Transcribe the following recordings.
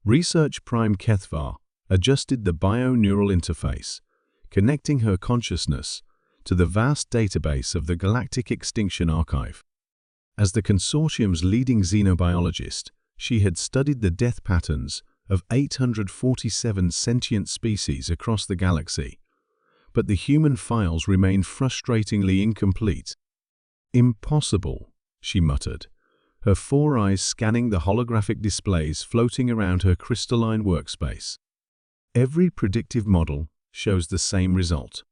Research Prime Kethvar adjusted the bio-neural interface, connecting her consciousness to the vast database of the Galactic Extinction Archive. As the consortium's leading xenobiologist, she had studied the death patterns of 847 sentient species across the galaxy, but the human files remained frustratingly incomplete. "Impossible," she muttered, her four eyes scanning the holographic displays floating around her crystalline workspace. Every predictive model shows the same result.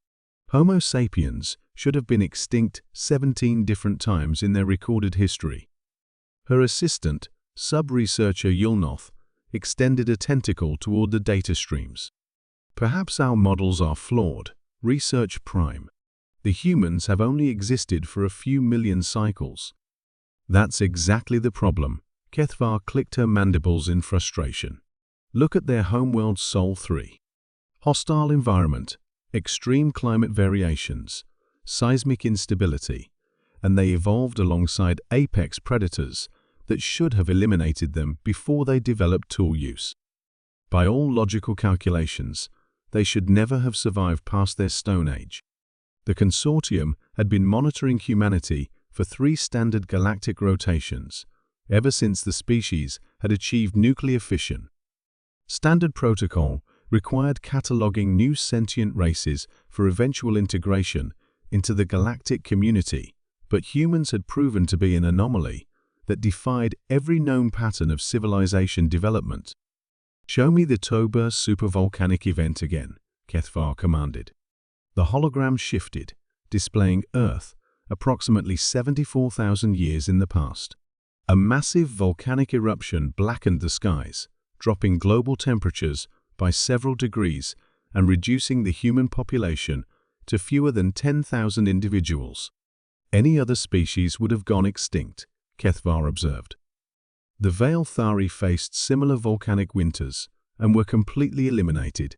Homo sapiens should have been extinct 17 different times in their recorded history. Her assistant, sub-researcher Yulnoth, extended a tentacle toward the data streams. "Perhaps our models are flawed. Research Prime. The humans have only existed for a few million cycles." "That's exactly the problem." Kethvar clicked her mandibles in frustration. "Look at their homeworld Sol 3. Hostile environment, extreme climate variations, seismic instability, and they evolved alongside apex predators that should have eliminated them before they developed tool use. By all logical calculations, they should never have survived past their Stone Age." The consortium had been monitoring humanity for 3 standard galactic rotations, ever since the species had achieved nuclear fission. Standard protocol required cataloging new sentient races for eventual integration into the galactic community, but humans had proven to be an anomaly that defied every known pattern of civilization development. "Show me the Toba supervolcanic event again," Kethvar commanded. The hologram shifted, displaying Earth approximately 74,000 years in the past. A massive volcanic eruption blackened the skies, dropping global temperatures by several degrees and reducing the human population to fewer than 10,000 individuals. "Any other species would have gone extinct," Kethvar observed. The Veil Thari faced similar volcanic winters and were completely eliminated.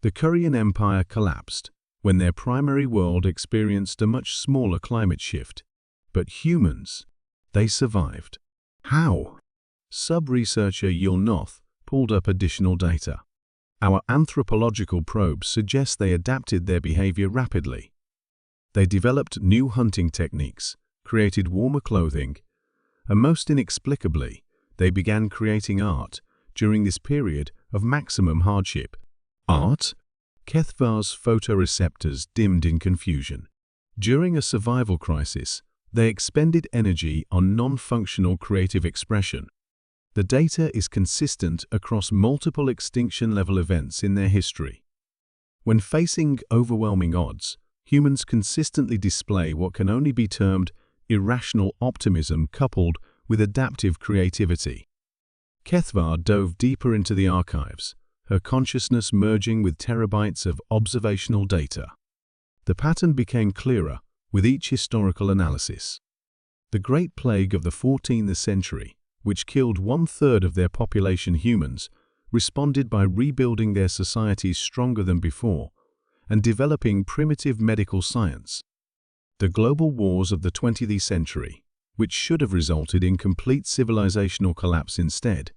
The Korean Empire collapsed when their primary world experienced a much smaller climate shift. But humans, they survived. How? Sub-researcher Yulnoth pulled up additional data. "Our anthropological probes suggest they adapted their behavior rapidly. They developed new hunting techniques, created warmer clothing, and most inexplicably, they began creating art during this period of maximum hardship." "Art?" Kethvar's photoreceptors dimmed in confusion. During a survival crisis, they expended energy on non-functional creative expression. The data is consistent across multiple extinction-level events in their history. When facing overwhelming odds, humans consistently display what can only be termed irrational optimism coupled with adaptive creativity. Kethvar dove deeper into the archives, her consciousness merging with terabytes of observational data. The pattern became clearer with each historical analysis. The Great Plague of the 14th century, which killed 1/3 of their population humans, responded by rebuilding their societies stronger than before and developing primitive medical science. The global wars of the 20th century, which should have resulted in complete civilizational collapse instead,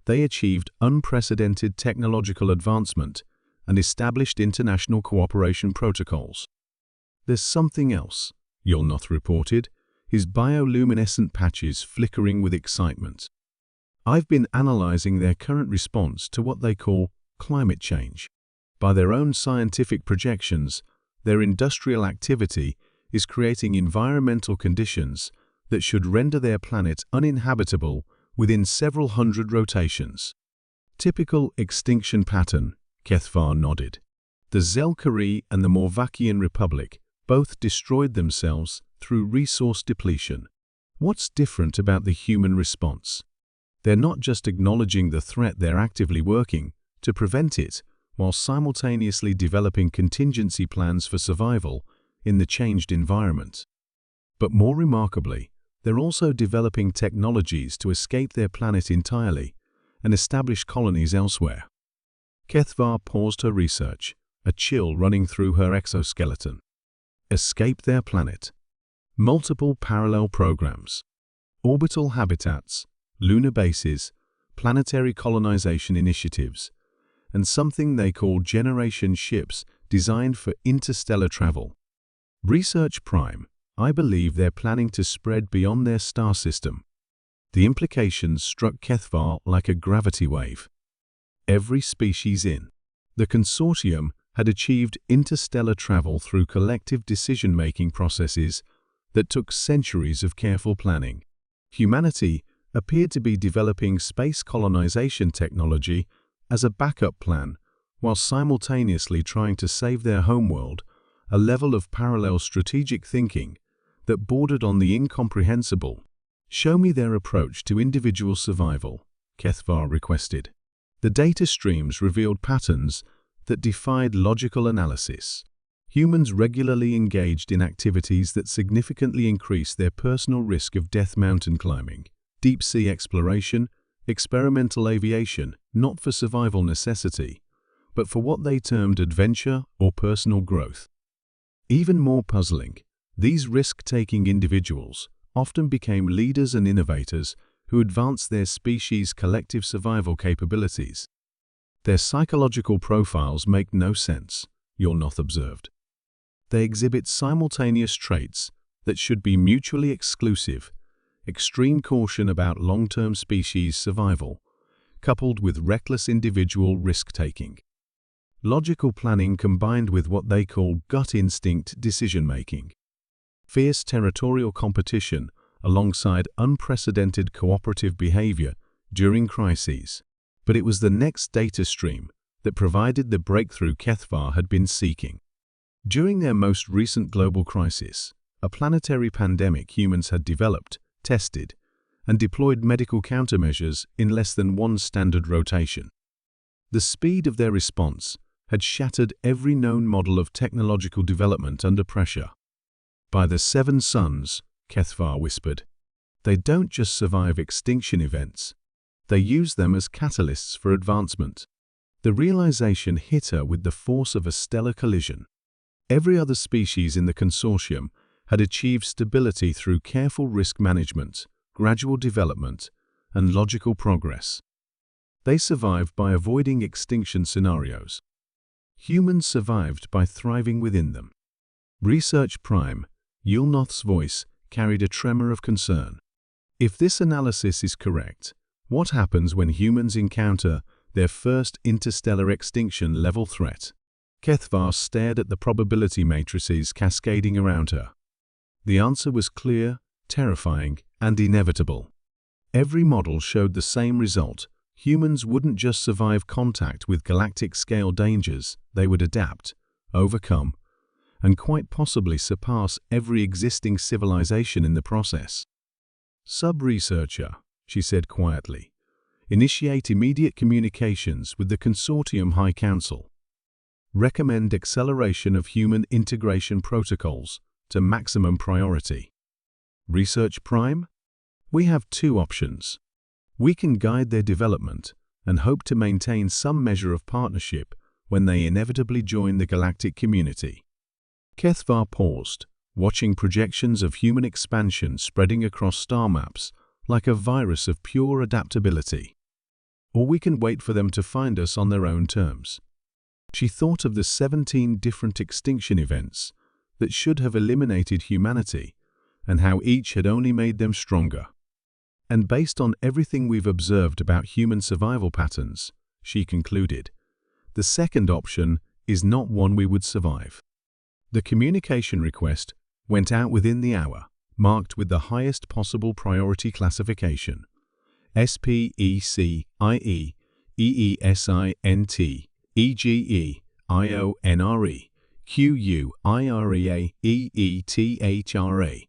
they achieved unprecedented technological advancement and established international cooperation protocols. "There's something else," Yulnoth reported, his bioluminescent patches flickering with excitement. "I've been analyzing their current response to what they call climate change. By their own scientific projections, their industrial activity is creating environmental conditions that should render their planet uninhabitable within several hundred rotations." "Typical extinction pattern," Kethvar nodded. "The Zelkari and the Morvakian Republic both destroyed themselves through resource depletion. What's different about the human response? They're not just acknowledging the threat, they're actively working to prevent it while simultaneously developing contingency plans for survival in the changed environment. But more remarkably, they're also developing technologies to escape their planet entirely and establish colonies elsewhere." Kethvar paused her research, a chill running through her exoskeleton. Escape their planet. Multiple parallel programs. Orbital habitats, lunar bases, planetary colonization initiatives, and something they call generation ships designed for interstellar travel. Research Prime, I believe they're planning to spread beyond their star system. The implications struck Kethvar like a gravity wave. Every species in the consortium had achieved interstellar travel through collective decision-making processes that took centuries of careful planning. Humanity appeared to be developing space colonization technology as a backup plan, while simultaneously trying to save their homeworld, a level of parallel strategic thinking that bordered on the incomprehensible. "Show me their approach to individual survival," Kethvar requested. The data streams revealed patterns that defied logical analysis. Humans regularly engaged in activities that significantly increased their personal risk of death: mountain climbing, deep-sea exploration, experimental aviation, not for survival necessity, but for what they termed adventure or personal growth. Even more puzzling, these risk-taking individuals often became leaders and innovators who advanced their species' collective survival capabilities. Their psychological profiles make no sense, Yornoth observed. They exhibit simultaneous traits that should be mutually exclusive: extreme caution about long-term species survival, coupled with reckless individual risk-taking. Logical planning combined with what they call gut instinct decision-making. Fierce territorial competition alongside unprecedented cooperative behavior during crises. But it was the next data stream that provided the breakthrough Kethvar had been seeking. During their most recent global crisis, a planetary pandemic, humans had developed, tested, and deployed medical countermeasures in less than one standard rotation. The speed of their response had shattered every known model of technological development under pressure. "By the Seven Suns," Kethvar whispered, "they don't just survive extinction events, they use them as catalysts for advancement." The realization hit her with the force of a stellar collision. Every other species in the consortium had achieved stability through careful risk management, gradual development, and logical progress. They survived by avoiding extinction scenarios. Humans survived by thriving within them. Research Prime, Yulnoth's voice carried a tremor of concern. If this analysis is correct, what happens when humans encounter their first interstellar extinction-level threat? Kethvar stared at the probability matrices cascading around her. The answer was clear, terrifying, and inevitable. Every model showed the same result. Humans wouldn't just survive contact with galactic-scale dangers, they would adapt, overcome, and quite possibly surpass every existing civilization in the process. "Sub-researcher," she said quietly, "initiate immediate communications with the Consortium High Council. Recommend acceleration of human integration protocols to maximum priority." Research Prime? We have two options. We can guide their development and hope to maintain some measure of partnership when they inevitably join the galactic community. Kethvar paused, watching projections of human expansion spreading across star maps like a virus of pure adaptability. Or we can wait for them to find us on their own terms. She thought of the 17 different extinction events that should have eliminated humanity and how each had only made them stronger. And based on everything we've observed about human survival patterns, she concluded, the second option is not one we would survive. The communication request went out within the hour, marked with the highest possible priority classification: SPECIE, EESINT, EGE, IONRE, QUIREA, EETHRA,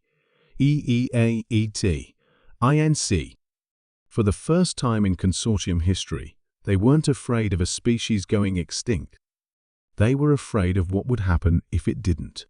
EEAET, INC. For the first time in consortium history, they weren't afraid of a species going extinct. They were afraid of what would happen if it didn't.